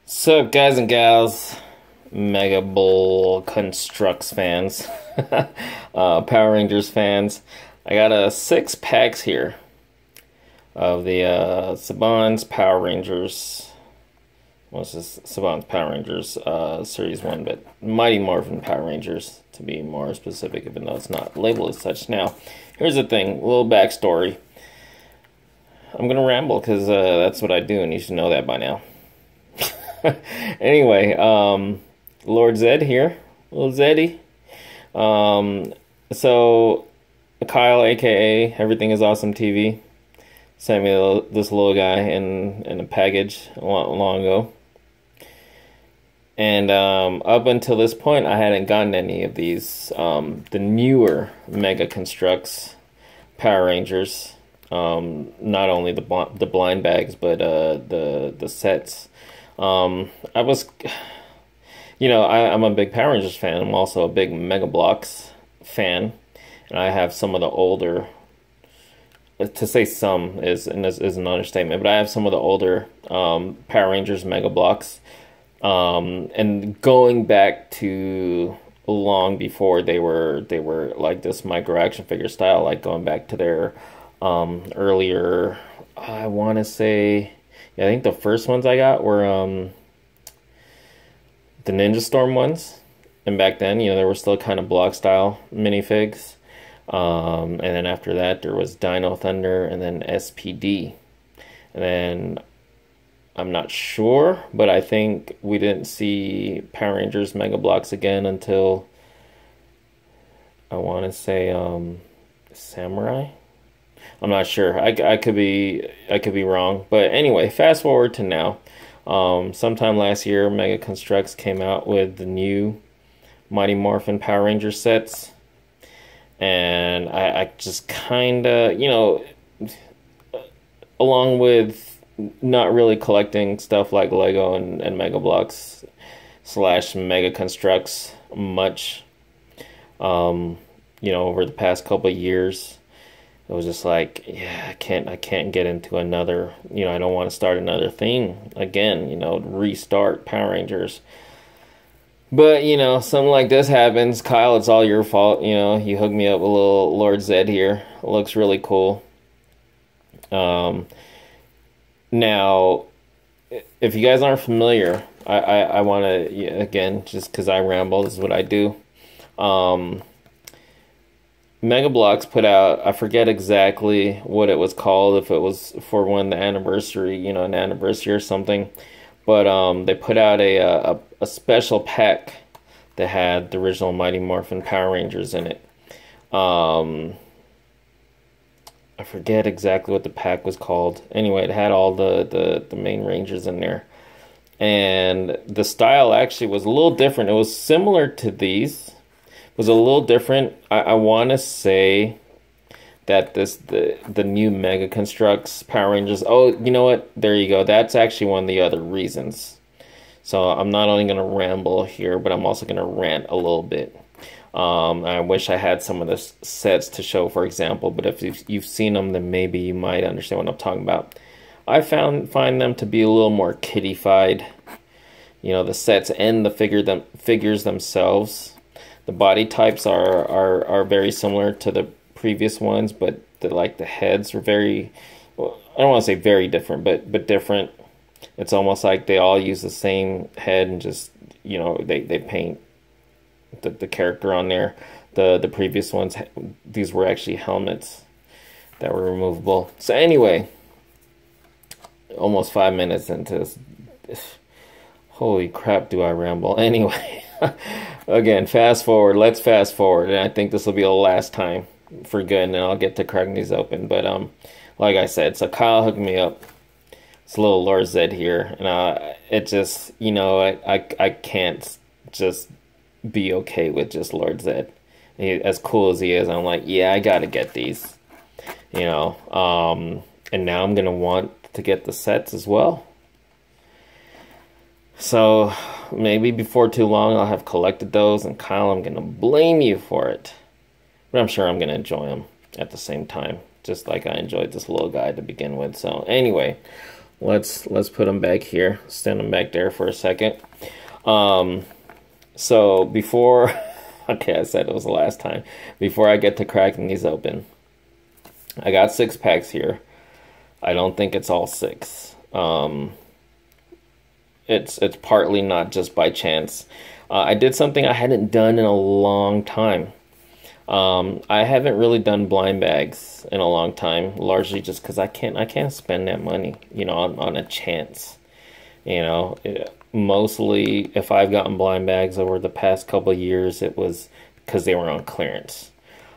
So, guys and gals, Mega Construx fans, Power Rangers fans, I got a 6 packs here of the Saban's Power Rangers. What's this? Saban's Power Rangers Series 1, but Mighty Morphin Power Rangers, to be more specific, even though it's not labeled as such. Now, here's the thing, a little backstory. I'm going to ramble because that's what I do, and you should know that by now. Anyway, Lord Zed here, little Zeddy. So Kyle, aka Everything Is Awesome TV, sent me this little guy in a package long ago, and up until this point, I hadn't gotten any of these. The newer Mega Construx Power Rangers, not only the blind bags, but the sets. I was, I'm a big Power Rangers fan. I'm also a big Mega Bloks fan, and I have some of the older. To say some is an understatement, but I have some of the older Power Rangers Mega Bloks, and going back to long before they were like this micro action figure style, like going back to their earlier. I want to say. Yeah, I think the first ones I got were the Ninja Storm ones. And back then, they were still kind of block style minifigs. And then after that, there was Dino Thunder and then SPD. And then, I'm not sure, but I think we didn't see Power Rangers Mega Bloks again until, I want to say, Samurai? I'm not sure. I could be wrong, but anyway, fast forward to now. Sometime last year, Mega Construx came out with the new Mighty Morphin Power Ranger sets, and I just kind of, along with not really collecting stuff like Lego and Mega Bloks / Mega Construx much, over the past couple of years. It was just like, yeah, I can't get into another, I don't want to start another thing again, restart Power Rangers. But, something like this happens. Kyle, it's all your fault. You hooked me up with a little Lord Zed here. It looks really cool. Now, if you guys aren't familiar, I want to, again, just because I ramble, this is what I do. Mega Bloks put out, I forget exactly what it was called, if it was for the anniversary, an anniversary or something, but they put out a special pack that had the original Mighty Morphin Power Rangers in it. I forget exactly what the pack was called. Anyway, it had all the main Rangers in there, and the style actually was a little different. It was similar to these. Was a little different. I want to say that the new Mega Construx Power Rangers. Oh, you know what? There you go. That's actually one of the other reasons. So I'm not only going to ramble here, but I'm also going to rant a little bit. I wish I had some of the sets to show, for example. But if you've seen them, then maybe you might understand what I'm talking about. I find them to be a little more kiddified. The sets and the figures themselves. The body types are very similar to the previous ones, but the heads are very, well, I don't want to say very different, but different. It's almost like they all use the same head and just, they paint the character on there. The previous ones, these were actually helmets that were removable. So anyway, almost 5 minutes into this. Holy crap, do I ramble. Anyway, again, fast forward. Let's fast forward. And I think this will be the last time for good, and then I'll get to cracking these open. But like I said, so Kyle hooked me up. It's a little Lord Zed here. And it just, I can't just be okay with just Lord Zed. As cool as he is, I'm like, yeah, I got to get these. And now I'm going to want to get the sets as well. So maybe before too long I'll have collected those, and Kyle, I'm going to blame you for it. But I'm sure I'm going to enjoy them at the same time, just like I enjoyed this little guy to begin with. So anyway, let's put them back here. Stand them back there for a second. So before, okay, I said it was the last time. Before I get to cracking these open, I got 6 packs here. I don't think it's all 6. It's partly not just by chance. I did something I hadn't done in a long time. I haven't really done blind bags in a long time, largely just because I can't spend that money, you know, on a chance. You know, mostly if I've gotten blind bags over the past couple of years, it was because they were on clearance.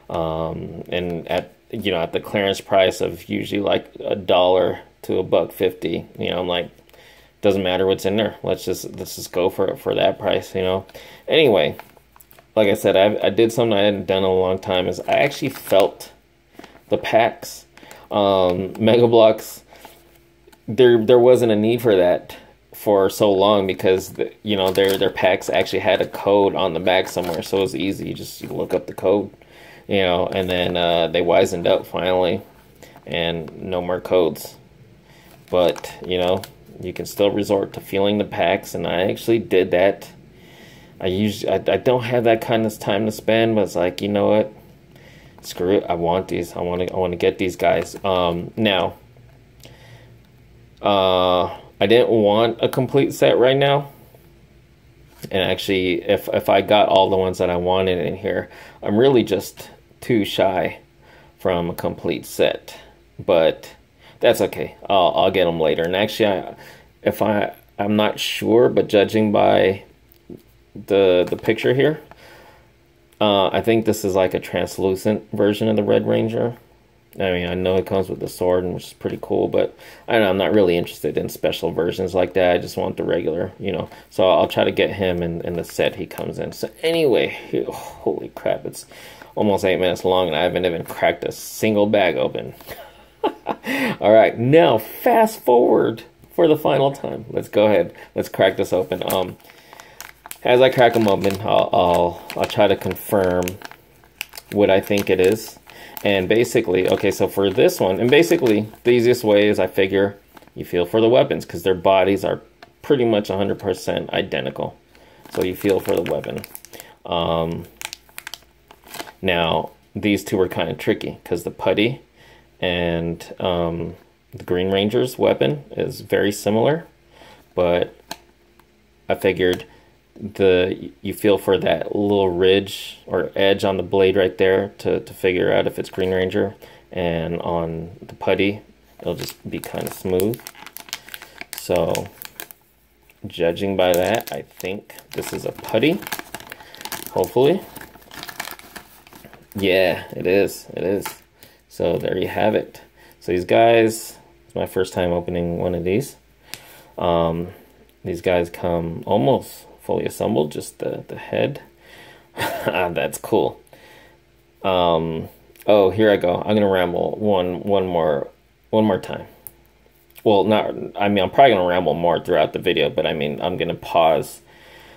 And at the clearance price of usually like $1 to $1.50, you know, I'm like, doesn't matter what's in there. Let's just go for it for that price, you know. Anyway, like I said, I did something I hadn't done in a long time. Is I actually felt the packs. Mega Blocks, there wasn't a need for that for so long because their packs actually had a code on the back somewhere, so it was easy. You look up the code, you know, and then they wisened up finally, and no more codes. But you know, you can still resort to feeling the packs, and I actually did that. I don't have that kind of time to spend, but it's like, you know what? Screw it. I want these. I want to get these guys. Now, I didn't want a complete set right now. And actually, if I got all the ones that I wanted in here, I'm really just too shy from a complete set. But that's okay. I'll get them later. And actually, I'm not sure, but judging by the picture here, I think this is like a translucent version of the Red Ranger. I mean, I know it comes with the sword, which is pretty cool, but I don't know, I'm not really interested in special versions like that. I just want the regular, you know. So I'll try to get him in the set he comes in. So anyway, holy crap, it's almost 8 minutes long, and I haven't even cracked a single bag open. All right, now fast forward for the final time. Let's go ahead. Let's crack this open. As I crack them open, I'll try to confirm what I think it is. And basically, okay, so for this one, and basically the easiest way is I figure you feel for the weapons because their bodies are pretty much 100% identical. So you feel for the weapon. Now, these two are kind of tricky because the putty and the Green Ranger's weapon is very similar, but I figured you feel for that little ridge or edge on the blade right there to figure out if it's Green Ranger, and on the putty it'll just be kind of smooth. So judging by that, I think this is a putty, hopefully. Yeah, it is. So there you have it. So these guys, it's my first time opening one of these. These guys come almost fully assembled, just the head. That's cool. Oh, here I go. I'm gonna ramble one more time. Well, I mean, I'm probably gonna ramble more throughout the video, but I mean, I'm gonna pause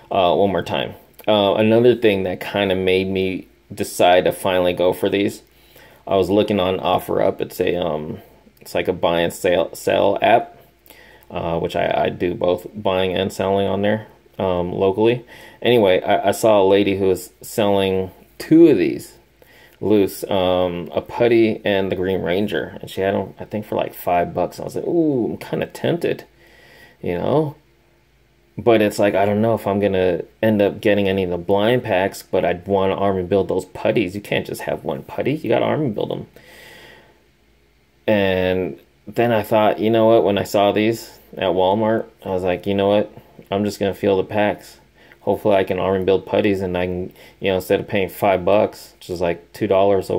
one more time. Another thing that kind of made me decide to finally go for these, I was looking on OfferUp. It's like a buy and sell app, which I do both buying and selling on there. Locally. Anyway, I saw a lady who was selling 2 of these loose, a putty and the Green Ranger, and she had them, I think, for like $5. I was like, ooh, I'm kind of tempted, you know, but it's like, I don't know if I'm gonna end up getting any of the blind packs, but I'd want to army build those putties. You can't just have one putty, you gotta army build them. And then I thought, you know what, when I saw these at Walmart, I was like, you know what, I'm just gonna feel the packs. Hopefully I can arm build putties, and I can, you know, instead of paying $5, which is like $2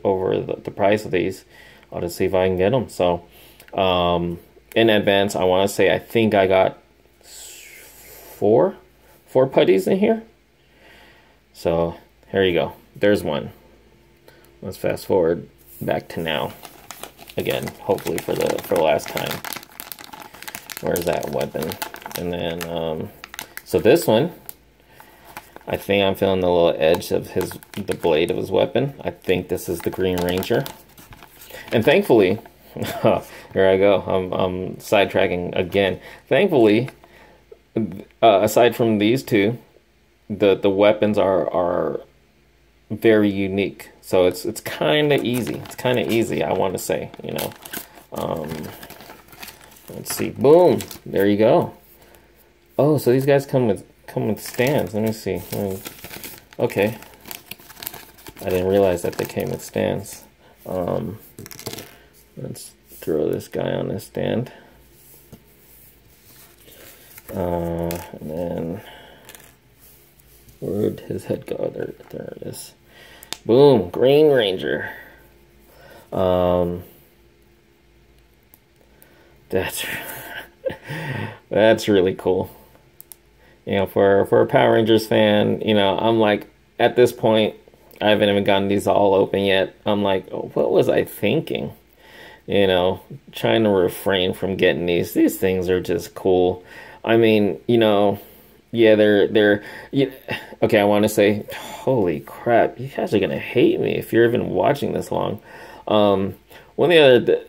over the price of these, I'll just see if I can get them. So in advance, I want to say I think I got four putties in here. So here you go. There's one. Let's fast forward back to now. Again, hopefully for the last time. Where's that weapon? And then, so this one, I think I'm feeling the little edge of the blade of his weapon. I think this is the Green Ranger. And thankfully, Here I go. I'm sidetracking again. Thankfully, aside from these two, the weapons are very unique. So it's kind of easy. It's kind of easy, I want to say, you know. Let's see. Boom. There you go. Oh, so these guys come with stands. Let me see. Okay. I didn't realize that they came with stands. Let's throw this guy on this stand. And then where'd his head go? There it is. Boom, Green Ranger. That's really cool. You know, for a Power Rangers fan, you know, I'm like, at this point, I haven't even gotten these all open yet. I'm like, oh, what was I thinking? You know, trying to refrain from getting these. These things are just cool. I mean, you know, yeah, they're yeah, okay, I want to say, holy crap, you guys are gonna hate me if you're even watching this long. One of the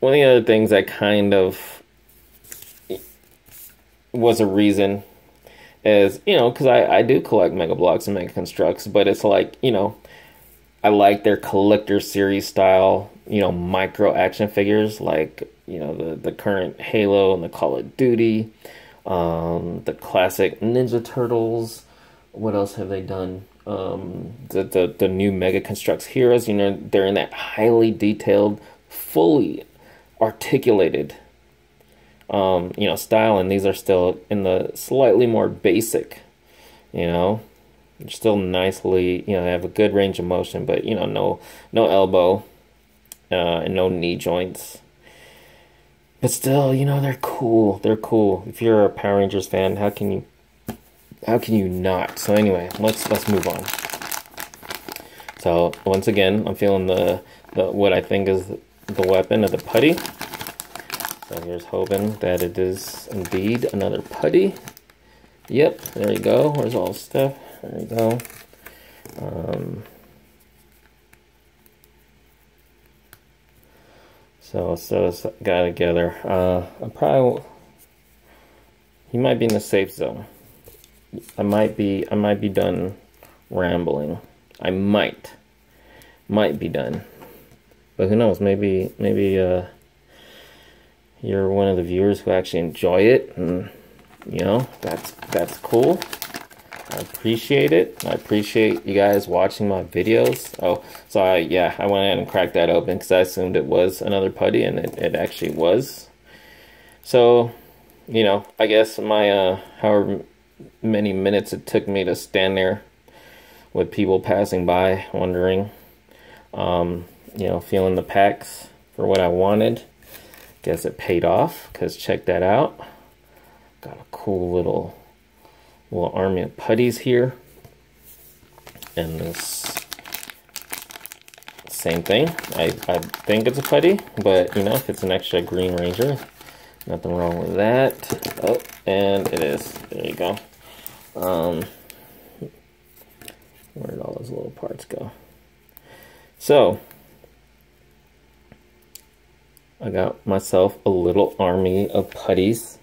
other things that kind of was a reason is, you know, because I do collect Mega Blocks and Mega Constructs, but it's like, you know, I like their collector series style, you know, micro action figures, like, you know, the current Halo and the Call of Duty, the classic Ninja Turtles. What else have they done? The new Mega Construx Heroes, you know, they're in that highly detailed, fully articulated, you know, style, and these are still in the slightly more basic, you know. They're still nicely, you know, they have a good range of motion, but, you know, no elbow, and no knee joints. But still, you know, they're cool. They're cool. If you're a Power Rangers fan, how can you not? So anyway, let's move on. So once again, I'm feeling the what I think is the weapon of the putty. So here's hoping that it is indeed another putty. Yep, there you go. Where's all the stuff? There you go. So this guy together. He might be in the safe zone. I might be done rambling. I might be done. But who knows? Maybe you're one of the viewers who actually enjoy it, and you know, that's cool. I appreciate it. I appreciate you guys watching my videos. Oh, so I went ahead and cracked that open because I assumed it was another putty, and it actually was. So, you know, I guess my however many minutes it took me to stand there with people passing by, wondering, you know, feeling the packs for what I wanted. Guess it paid off, because check that out. Got a cool little army of putties here. And this same thing. I think it's a putty, but you know, if it's an extra Green Ranger, nothing wrong with that. Oh, and it is. There you go. Where did all those little parts go? So I got myself a little army of putties.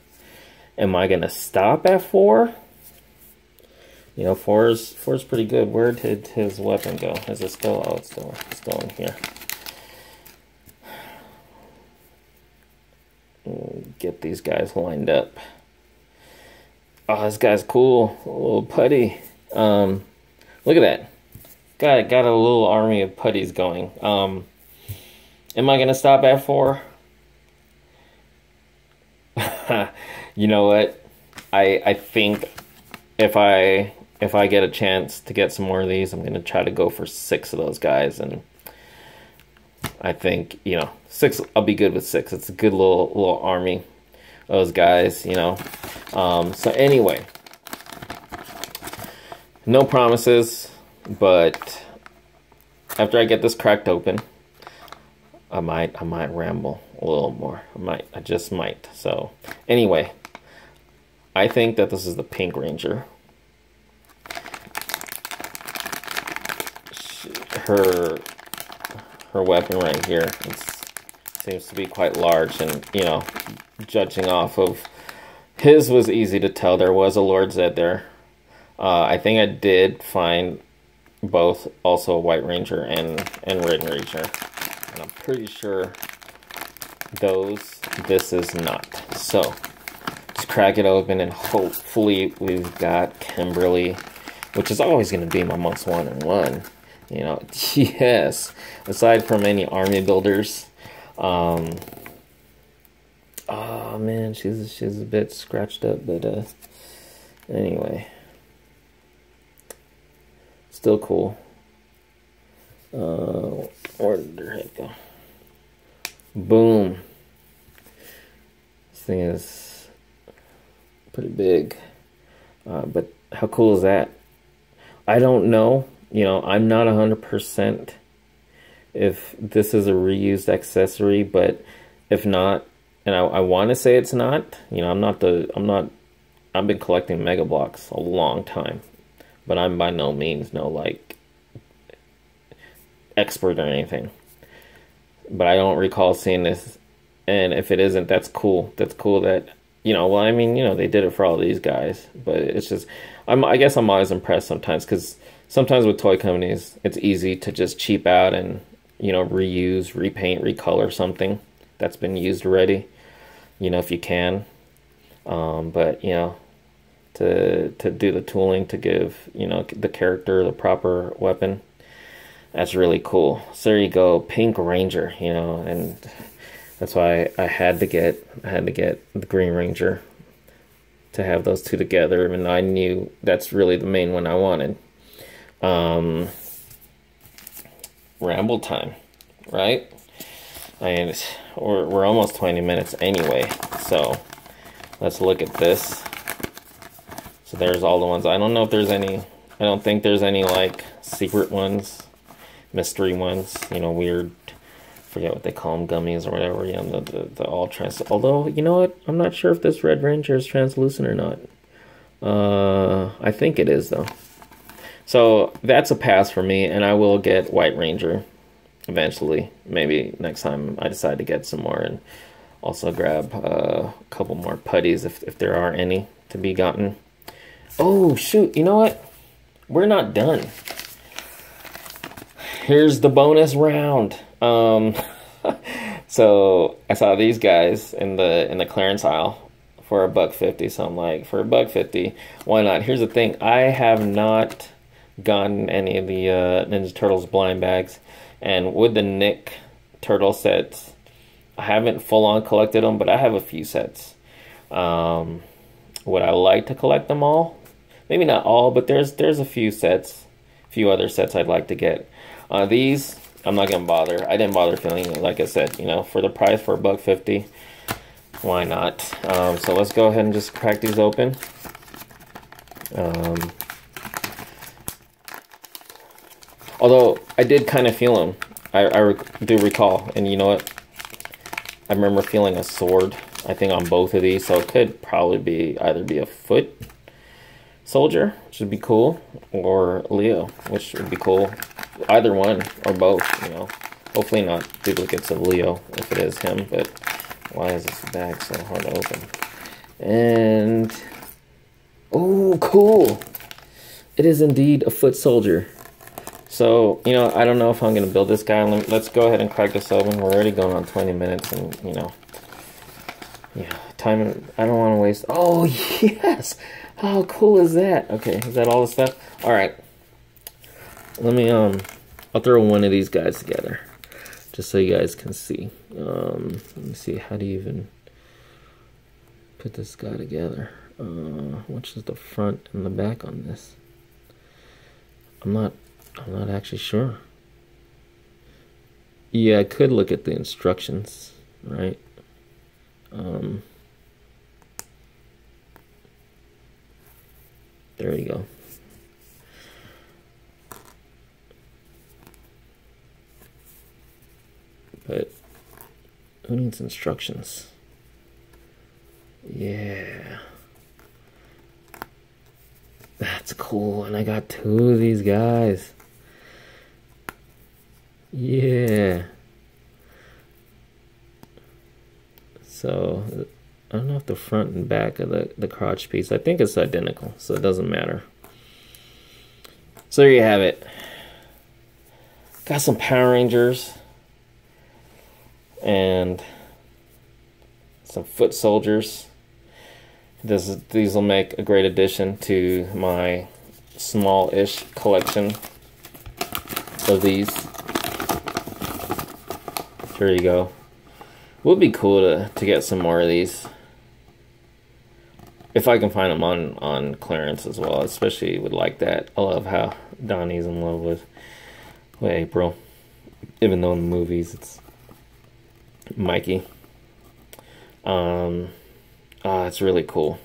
Am I gonna stop at 4? You know, 4's pretty good. Where did his weapon go? Is it still? Oh, it's still in here. Get these guys lined up. Oh, this guy's cool. A little putty. Look at that. Got a little army of putties going. Am I gonna stop at 4? You know what? I think if I get a chance to get some more of these, I'm gonna try to go for 6 of those guys, and I think, you know, 6. I'll be good with 6. It's a good little army of those guys, you know. So anyway, no promises, but after I get this cracked open, I might ramble a little more. I just might. So anyway, I think that this is the Pink Ranger. Her weapon right here. seems to be quite large, and you know, judging off of his was easy to tell. There was a Lord Zed there. I think I did find both, also a White Ranger and Red Ranger, and I'm pretty sure this is not. So just crack it open, and hopefully we've got Kimberly, which is always going to be my most wanted one. You know, yes. Aside from any army builders, oh man, she's a bit scratched up, but anyway, still cool. Where did her head go? Boom. This thing is pretty big, but how cool is that? I don't know. You know, I'm not 100% if this is a reused accessory, but if not, and I want to say it's not, you know, I've been collecting Mega Blocks a long time, but I'm by no means no, like, expert or anything. But I don't recall seeing this, and if it isn't, that's cool. That's cool that, you know, well, I mean, you know, they did it for all these guys, but it's just, I guess I'm always impressed sometimes, because sometimes with toy companies, it's easy to just cheap out and, you know, reuse, repaint, recolor something that's been used already, you know, if you can. But, you know, to do the tooling to give, you know, the character the proper weapon, that's really cool. So there you go, Pink Ranger, you know, and that's why I had to get the Green Ranger to have those two together, and I knew that's really the main one I wanted. Ramble time, right? I mean, we're almost 20 minutes anyway, so let's look at this. So there's all the ones. I don't know if there's any, I don't think there's any like secret ones, mystery ones, you know, weird, forget what they call them, gummies or whatever, you know, the all trans, although, you know what, I'm not sure if this Red Ranger is translucent or not. I think it is though. So that's a pass for me, and I will get White Ranger eventually. Maybe next time I decide to get some more, and also grab a couple more putties if there are any to be gotten. Oh shoot, you know what? We're not done. Here's the bonus round. So I saw these guys in the clearance aisle for $1.50. So I'm like, for $1.50, why not? Here's the thing, I have not gotten any of the Ninja Turtles blind bags, and with the Nick Turtle sets, I haven't full on collected them, but I have a few sets. Would I like to collect them all? Maybe not all, but there's a few sets, a few other sets I'd like to get. These I'm not gonna bother. I didn't bother filling it, like I said, you know, for the price, for $1.50, why not? So let's go ahead and just crack these open. Although I did kind of feel them, I do recall, and you know what? I remember feeling a sword, I think, on both of these, so it could probably be either be a foot soldier, which would be cool, or Leo, which would be cool. Either one or both, you know. Hopefully not duplicates of Leo if it is him, but why is this bag so hard to open? And oh, cool! It is indeed a foot soldier. So, you know, I don't know if I'm going to build this guy. Let's go ahead and crack this open. We're already going on 20 minutes, and, you know, yeah, time, I don't want to waste. Oh, yes! How cool is that? Okay, is that all the stuff? All right. Let me, I'll throw one of these guys together, just so you guys can see. Let me see, how do you even put this guy together? Which is the front and the back on this? I'm not actually sure. Yeah, I could look at the instructions, right? There you go. But who needs instructions? Yeah. That's cool. And I got two of these guys. Yeah. So I don't know if the front and back of the crotch piece, I think it's identical, so it doesn't matter. So there you have it. Got some Power Rangers and some foot soldiers. These will make a great addition to my small-ish collection of these. There you go. Would be cool to get some more of these. If I can find them on clearance as well, especially would like that. I love how Donnie's in love with April. Even though in the movies it's Mikey. It's really cool.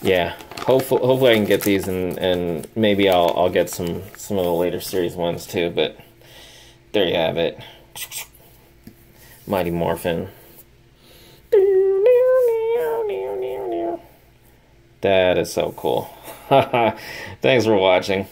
Yeah, hopefully I can get these, and maybe I'll get some of the later series ones too. But there you have it, Mighty Morphin. That is so cool. Thanks for watching.